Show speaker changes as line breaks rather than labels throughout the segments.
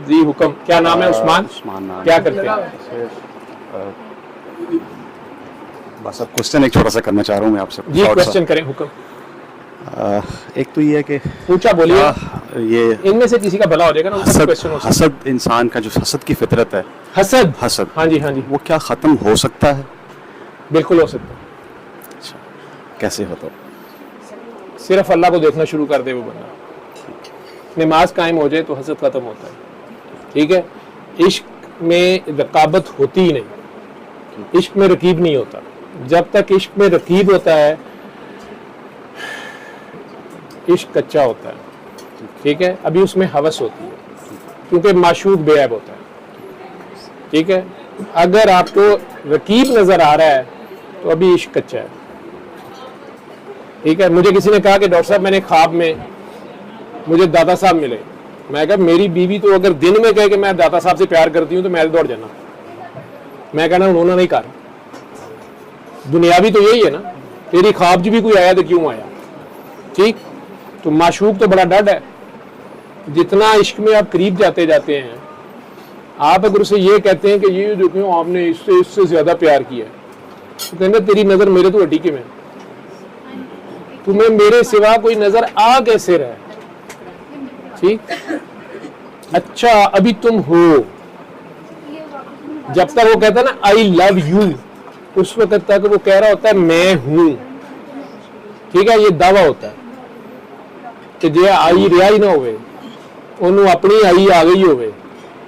جی حکم. کیا نام ہے؟ عثمان.
عثمان.
کیا کرتے ہیں؟
بس اب کوشچن ایک چھوٹا سا کرنا چاہ رہا ہوں میں آپ سے.
جی کوشچن کریں حکم.
ایک تو یہ ہے کہ
پوچھا بولیے.
یہ
ان میں سے کسی کا بھلا ہو جائے گا نا.
حسد انسان کا جو حسد کی فطرت ہے,
حسد. ہاں جی ہاں جی.
وہ کیا ختم ہو سکتا ہے؟
بالکل ہو سکتا ہے.
اچھا کیسے ہوتا؟
صرف اللہ کو دیکھنا شروع کر دے وہ بندہ, نماز قائم ہو جائے تو حسد ختم ہوتا ہے. ٹھیک ہے. عشق میں رقابت ہوتی ہی نہیں, عشق میں رقیب نہیں ہوتا. جب تک عشق میں رقیب ہوتا ہے عشق کچا ہوتا ہے. ٹھیک ہے. ابھی اس میں ہوس ہوتی ہے کیونکہ معشوق بے عیب ہوتا ہے. ٹھیک ہے. اگر آپ کو رقیب نظر آ رہا ہے تو ابھی عشق کچا ہے. ٹھیک ہے. مجھے کسی نے کہا کہ ڈاکٹر صاحب میں نے خواب میں مجھے دادا صاحب ملے. میں کہا میری بیوی تو اگر دن میں کہے کہ میں دادا صاحب سے پیار کرتی ہوں تو میں دوڑ جانا. میں کہنا انہوں نے نہیں کہا. دنیاوی تو یہی ہے نا, تیری خواب بھی کوئی آیا تو کیوں آیا. ٹھیک. تو معشوق تو بڑا ڈڈ ہے. جتنا عشق میں آپ قریب جاتے جاتے ہیں, آپ اگر اسے یہ کہتے ہیں کہ یہ دیکھیں آپ نے اس سے زیادہ پیار کیا ہے, تو کہنا تیری نظر میرے تو ہڈی کے میں, تمہیں میرے سوا کوئی نظر آ کیسے رہا. ٹھیک. اچھا ابھی تم ہو. جب تک وہ کہتا ہے نا آئی لو یو, اس وقت تک وہ کہہ رہا ہوتا ہے میں ہوں. ٹھیک ہے. یہ دعویٰ ہوتا ہے کہ جی آئی ریائی نہ ہوئے, انہوں اپنی آئی آ گئی ہوئے.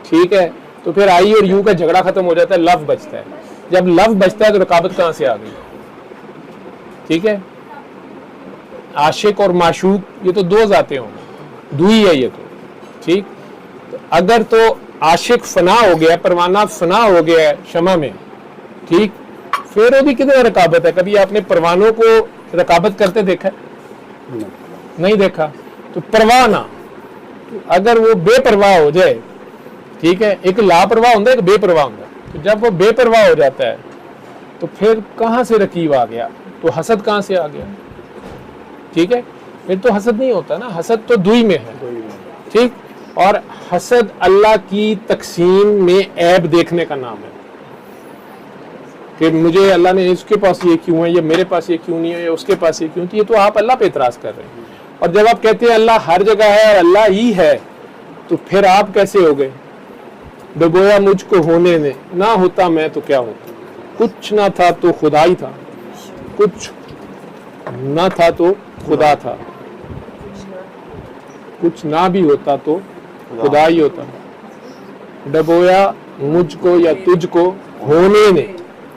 ٹھیک ہے. تو پھر آئی اور یو کا جھگڑا ختم ہو جاتا ہے, لو بچتا ہے. جب لو بچتا ہے تو رقابت کہاں سے آ گئی. ٹھیک ہے. عاشق اور معشوق یہ تو دو ذاتیں ہوں, دو ہی ہے یہ تو. ٹھیک. اگر تو عاشق فنا ہو گیا, پروانہ فنا ہو گیا ہے شمع میں, ٹھیک, پھر وہ بھی کتنا رقابت ہے. کبھی آپ نے پروانوں کو رقابت کرتے دیکھا ہے؟ نہیں دیکھا. تو پرواہ نہ, اگر وہ بے پرواہ ہو جائے, ٹھیک ہے, ایک لاپرواہ ہوتا ہے ایک بے پرواہ ہوتا ہے. تو جب وہ بے پرواہ ہو جاتا ہے تو پھر کہاں سے رقیب آ گیا, تو حسد کہاں سے آ گیا. ٹھیک ہے. پھر تو حسد نہیں ہوتا نا, حسد تو دوئی میں ہے. ٹھیک. اور حسد اللہ کی تقسیم میں عیب دیکھنے کا نام ہے کہ مجھے اللہ نے اس کے پاس یہ کیوں ہے, یا میرے پاس یہ کیوں نہیں ہے, یا اس کے پاس یہ کیوں. تو یہ تو آپ اللہ پہ اعتراض کر رہے ہیں. اور جب آپ کہتے ہیں اللہ ہر جگہ ہے اور اللہ ہی ہے, تو پھر آپ کیسے ہو گئے؟ ڈبویا مجھ کو ہونے نے, نہ ہوتا میں تو کیا ہوتا. کچھ نہ تھا تو خدا ہی تھا, کچھ نہ تھا تو خدا تھا, کچھ نہ بھی ہوتا تو خدا ہی ہوتا. ڈبویا مجھ کو یا تجھ کو ہونے نے.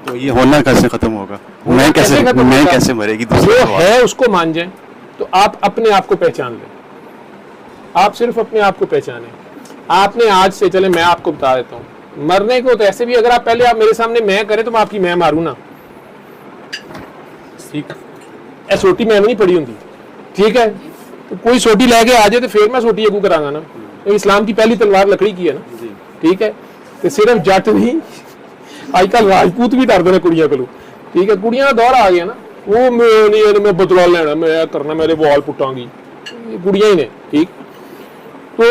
تو یہ ہونا کیسے ختم ہوگا؟ میں کیسے مرے گی؟
جو ہے اس کو مان جائیں. تو آپ اپنے آپ کو پہچان لیں, آپ صرف اپنے آپ کو پہچانیں. آپ نے آج سے, چلے میں آپ کو بتا دیتا ہوں, مرنے کو تو ایسے بھی اگر آپ پہلے آپ میرے سامنے میں کریں تو میں آپ کی میں ماروں نا. ٹھیک. سوٹی میں نہیں پڑی ہوں. ٹھیک ہے. تو کوئی سوٹی لے کے آ جائے تو پھر میں سوٹی اگو کرا گا نا. اسلام کی پہلی تلوار لکڑی کی ہے نا. ٹھیک ہے. تو صرف جٹ نہیں, آج کل راجپوت بھی ڈرتے ہیں کڑیاں کو. ٹھیک ہے. کڑیاں کا دور آ گیا نا, وہ میں بدلا لینا, میں کرنا, میرے وال پٹاں گی, کڑیاں ہی نے. ٹھیک. تو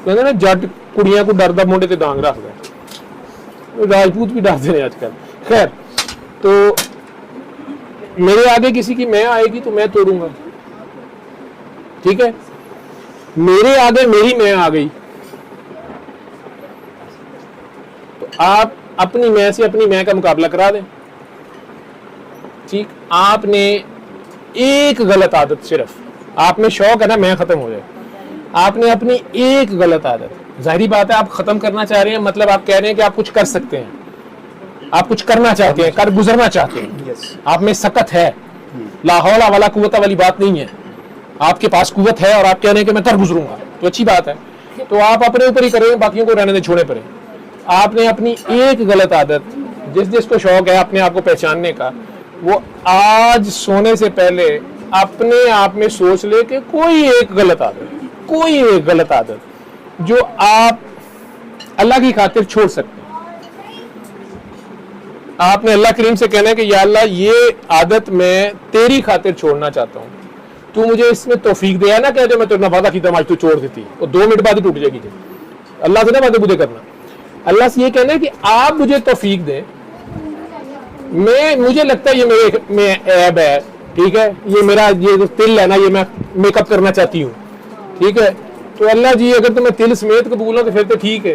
کہتے نا جٹ کڑیاں کو ڈردا مونڈے تے ڈانگ رکھتا ہے, راجپوت بھی ڈرتے ہیں آج کل. خیر, تو میرے آگے کسی کی میں آئے گی تو میں توڑوں گا. ٹھیک ہے. میرے آگے میری میں آ گئی تو آپ اپنی میں سے اپنی میں کا مقابلہ کرا دیں. ٹھیک. آپ نے ایک غلط عادت, صرف آپ میں شوق ہے نا میں ختم ہو جائے, آپ نے اپنی ایک غلط عادت, ظاہری بات ہے آپ ختم کرنا چاہ رہے ہیں, مطلب آپ کہہ رہے ہیں کہ آپ کچھ کر سکتے ہیں, آپ کچھ کرنا چاہتے ہیں, کر گزرنا چاہتے ہیں, آپ میں سکت ہے, لا حول ولا قوت والی بات نہیں ہے, آپ کے پاس قوت ہے اور آپ کہہ رہے ہیں کہ میں کر گزروں گا, تو اچھی بات ہے. تو آپ اپنے اوپر ہی کریں, باقیوں کو رہنے دیں, چھوڑے پڑے. آپ نے اپنی ایک غلط عادت, جس کو شوق ہے اپنے آپ کو پہچاننے کا, وہ آج سونے سے پہلے اپنے آپ میں سوچ لے کہ کوئی ایک غلط عادت جو آپ اللہ کی خاطر چھوڑ سکتے ہیں. آپ نے اللہ کریم سے کہنا ہے کہ یا اللہ یہ عادت میں تیری خاطر چھوڑنا چاہتا ہوں, تو مجھے اس میں توفیق دیا نا, کہ جو میں تیرے وعدہ کیتا آج تو چھوڑ دیتی, اور 2 منٹ بعد ہی ٹوٹ جائے گی. اللہ سے نہ باتیں بودے کرنا, اللہ سے یہ کہنا ہے کہ آپ مجھے توفیق دیں, مجھے لگتا ہے یہ میرے میں عیب ہے, ٹھیک ہے, یہ میرا یہ جو تل ہے نا یہ میں میک اپ کرنا چاہتی ہوں, ٹھیک ہے, تو اللہ جی اگر تمہیں تل سمیت قبول ہو تو پھر تو ٹھیک ہے,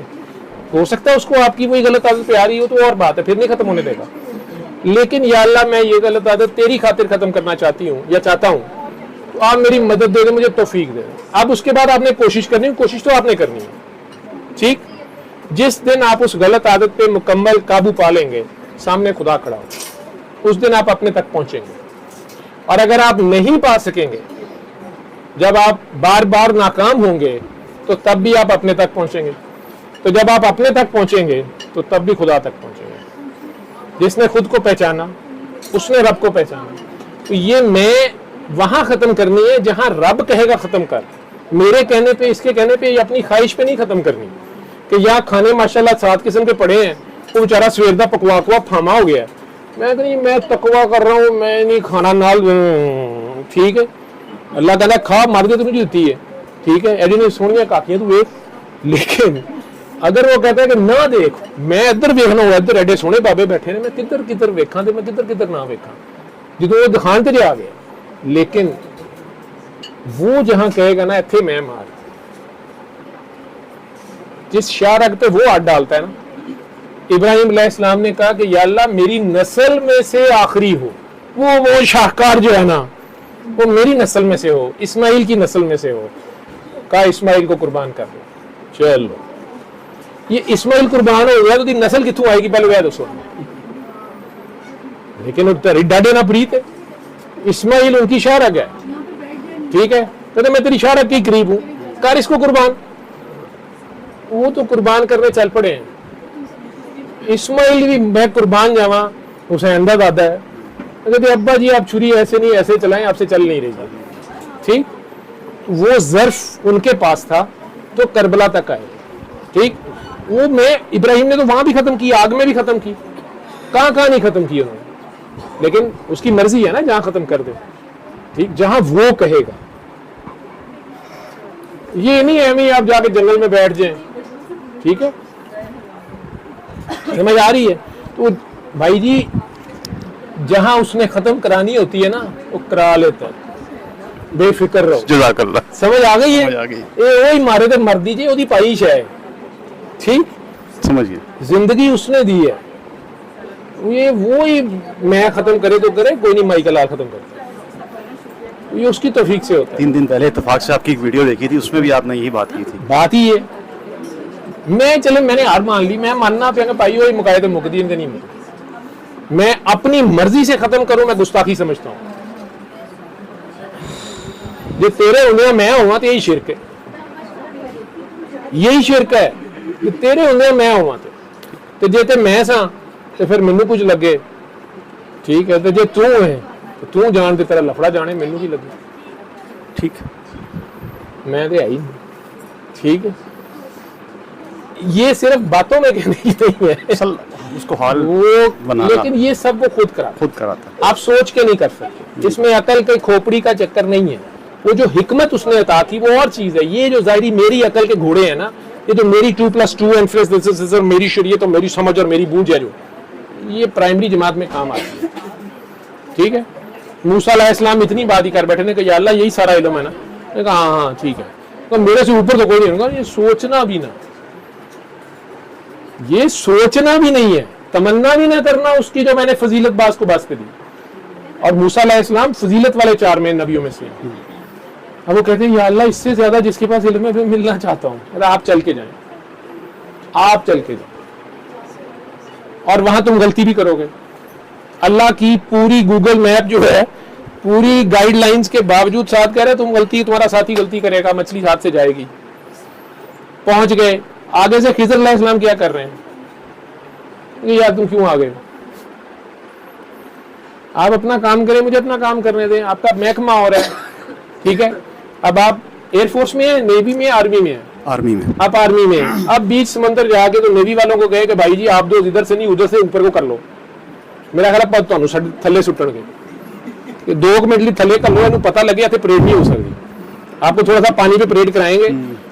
ہو سکتا ہے اس کو آپ کی وہی غلط عادت پہ آ رہی ہو تو اور بات ہے, پھر نہیں ختم ہونے دے گا, لیکن یا اللہ میں یہ غلط عادت تیری خاطر ختم کرنا چاہتی ہوں یا چاہتا ہوں, تو آپ میری مدد دے دیں, مجھے توفیق دے دیں. اب اس کے بعد آپ نے کوشش کرنی ہے, کوشش تو آپ نے کرنی ہے, ٹھیک. جس دن آپ اس غلط عادت پہ مکمل قابو پا لیں گے, سامنے خدا کھڑا ہو, اس دن آپ اپنے تک پہنچیں گے. اور اگر آپ نہیں پا سکیں گے, جب آپ بار بار ناکام ہوں گے تو تب بھی آپ اپنے تک پہنچیں گے, تو جب آپ اپنے تک پہنچیں گے تو تب بھی خدا تک پہنچیں گے. جس نے خود کو پہچانا اس نے رب کو پہچانا. تو یہ میں وہاں ختم کرنی ہے جہاں رب کہے گا ختم کر, میرے کہنے پہ, اس کے کہنے پہ, یا اپنی خواہش پہ نہیں ختم کرنی کہ یا کھانے ماشاءاللہ 7 قسم کے پڑے ہیں, وہ بیچارہ سویر دا پکوا پھاما ہو گیا ہے, میں کہ نہیں میں تقوا کر رہا ہوں, میں نہیں کھانا نال, ٹھیک ہے, اللہ کہتا ہے کھا مر دے تو مجھے دیتی ہے, ٹھیک ہے, ایڈی نے سونیاں کاکیاں تو ویک. لیکن اگر وہ کہتا ہے کہ نہ دیکھ, میں ادھر ویکھنا ہوا, ادھر ایڈے سونے بابے بیٹھے نے, میں کدھر کدھر ویکھاں تے میں کدھر کدھر نہ ویکھاں, جدوں وہ دکھان تے جا گیا. لیکن وہ جہاں کہے گا نا ایتھے میں مار, جس شاہ رگ پہ وہ ہاتھ ڈالتا ہے نا, ابراہیم علیہ السلام نے کہا کہ یا اللہ میری نسل میں سے آخری ہو, وہ شاہکار جو ہے نا وہ میری نسل میں سے ہو, اسماعیل کی نسل میں سے ہو. کہا اسماعیل کو قربان کر دو. چلو یہ اسماعیل قربان ہو گیا تو نسل کتوں آئے گی پہلے وہ دسو. لیکن ڈاڈے نہ پریت ہے, اسماعیل ان کی شاہ رگ ہے, ٹھیک ہے, تو میں تیری شاہ رگ کے قریب ہوں, کر اس کو قربان. وہ تو قربان کرنے چل پڑے ہیں. اسماعیل بھی میں قربان جاواں, حسین دا دادا ہے, کہتے ابا جی آپ چھری ایسے نہیں ایسے چلائیں, آپ سے چل نہیں رہی, ٹھیک. وہ ظرف ان کے پاس تھا تو کربلا تک آئے, ٹھیک. وہ میں ابراہیم نے تو وہاں بھی ختم کی, آگ میں بھی ختم کی, کہاں نہیں ختم کی انہوں نے, لیکن اس کی مرضی ہے نا جہاں ختم کر دے, ٹھیک, جہاں وہ کہے گا. یہ نہیں ہے آپ جا کے جنگل میں بیٹھ جائیں, ٹھیک ہے, سمجھ آ رہی ہے. تو بھائی جی جہاں اس نے ختم کرانی ہوتی ہے نا وہ کرا لیتا ہے, بے فکر رہو.
جزاک اللہ.
سمجھ آ گئی ہے, وہی مارے تو مر دیجیے, وہ پائش ہے, ٹھیک,
سمجھ گئے.
زندگی اس نے دی ہے, یہ وہی میں ختم کرے تو کرے, کوئی نہیں مائیکل آر ختم کرتا, یہ اس کی توفیق سے ہوتا ہے.
3 دن پہلے اتفاق سے آپ کی ایک ویڈیو دیکھی تھی, اس میں بھی آپ نے یہی بات کی تھی.
بات ہی ہے, میں نے ہار مان لی, میں ماننا پیا کہ بھائی وہی مکائے تو مک دی, ان کے نہیں مک. میں اپنی مرضی سے ختم کروں, میں گستاخی سمجھتا ہوں. جو تیرے ہونے میں ہوا تو یہی شرک ہے, یہی شرک ہے کہ تیرے ہونے میں ہوا تو جے تے میں سا تو پھر مینوں کچھ لگے, ٹھیک ہے, تو جے تو ہے تو تو جان دے, تیرا لفڑا جانے, مینوں کی لگے,
ٹھیک,
میں تو آئی, ٹھیک ہے. یہ صرف باتوں میں کہنے کی نہیں ہے,
اس کو حال
لیکن یہ سب وہ خود کراتا
ہے.
آپ سوچ کے نہیں کر سکتے, اس میں عقل کے کھوپڑی کا چکر نہیں ہے. وہ جو حکمت اس نے عطا کی وہ اور چیز ہے. یہ جو ظاہری میری عقل کے گھوڑے ہیں نا, یہ جو میری 2+2 میری شریعت اور میری سمجھ اور میری بوجھ ہے, جو یہ پرائمری جماعت میں کام آتی ہے, ٹھیک ہے. موسیٰ علیہ السلام اتنی بات ہی کر بیٹھے نے کہ یا اللہ یہی سارا علم ہے نا, میں کہا ہاں ٹھیک ہے, تو میرے سے اوپر تو کوئی نہیں ہوگا. یہ سوچنا بھی نہ, یہ سوچنا بھی نہیں ہے, تمنا بھی نہ کرنا اس کی جو میں نے فضیلت باز کو باز پہ دی. اور موسیٰ علیہ السلام فضیلت والے 4 میں نبیوں میں سے. اب وہ کہتے ہیں یا اللہ اس سے زیادہ جس کے پاس علم ہے میں ملنا چاہتا ہوں. آپ چل کے جائیں, آپ چل کے جائیں, اور وہاں تم غلطی بھی کرو گے. اللہ کی پوری گوگل میپ جو ہے, پوری گائیڈ لائنز کے باوجود ساتھ کہہ رہے تم غلطی, تمہارا ساتھی غلطی کرے گا, مچھلی ہاتھ سے جائے گی. پہنچ گئے آگے سے, خضر علیہ السلام کیا کر رہے ہیں, یار تم کیوں آ گئے, آپ اپنا کام کریں, مجھے اپنا کام کرنے دیں. آپ کا محکمہ ہو رہا ہے, ٹھیک ہے. اب آپ ایئر فورس میں ہیں, نیوی میں, آرمی میں ہیں, آپ آرمی میں ہیں. اب بیچ سمندر جا کے تو نیوی والوں کو کہے کہ بھائی جی آپ دو ادھر سے نہیں ادھر سے اوپر کو کر لو, میرا خیال ہے تمہیں تھلے سٹن گے, 2 منٹ تھلے کر لو, پتہ لگے تے پریڈ نہیں ہو سکتی. آپ کو تھوڑا سا پانی پہ پریڈ کرائیں گے,